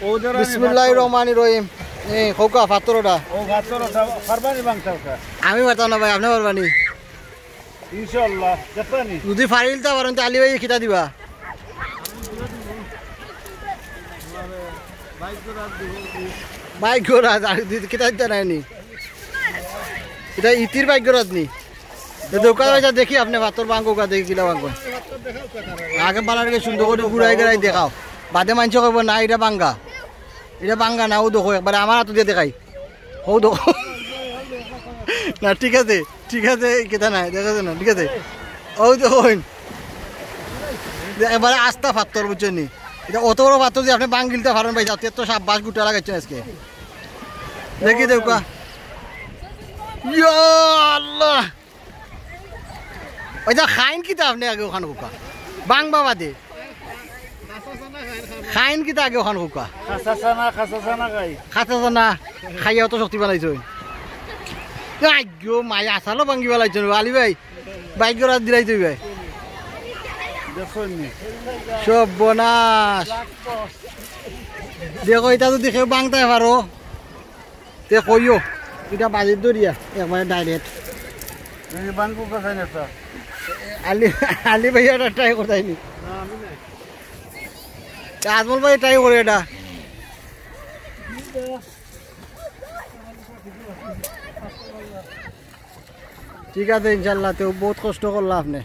বিসমিল্লাহির রহমানির রহিম। এই খোকা ফাতরটা ও ফাতরটা পারবানি বাংতাওকা আমি পারতাম না ভাই, আপনি পারবানি ইনশাআল্লাহ জাপানি যদি ফারিল তা পারেন আলি ভাই কিটা দিবা বাইক গোরাজ আর কিটা দিতে নাইনি এটা ইতির বাইক গোরাজ নি দোকান বাজা দেখি আপনি ভাতর বাঙ্গোকা দেখি কিলা বাঙ্গো আগে বানারকে সুন্দর করে ঘুরাই ঘুরাই দেখাও বাদে মানছে কইব না এটা বাঙ্গা না ও দেখো একবার আমার হাত দিয়ে দেখাই ও দেখো না ঠিক আছে কেতা নাই দেখাছে না ঠিক আছে ও দেখো এবারে আস্তা ফাত্তর বুঝছেন নি এটা অত বড় ফাত্তর যে আপনি বাঙ্গিলতে পারেন ভাই যাতে তো সাপ বাস গুটা লাগাচ্ছেন আজকে দেখি দেখুকা ইয়া আল্লাহ ওই যা খাইন কিতা আপনি আগে ওখানে হুকা বাং বাবা দে খাইন কিতা আগে ওখানে হুকা খাসাসানা খাইয়া অত শক্তি বানাইছ মায়া আসালো ভাঙ্গি পেলাইছ আলি ভাই বাইক রাত দিলাই তুই ভাই সব বনাস দেখো এটা যদি কেউ বাংতে পারো তে কইও এটা বাজির দরিয়া একবারে ডাইরেক্ট আলি ভাই এটা ট্রাই করতাইনি আজমল ভাই ট্রাই করে এটা ঠিক আছে ইনশাল্লাহ তো বহুত কষ্ট করলা আপনি।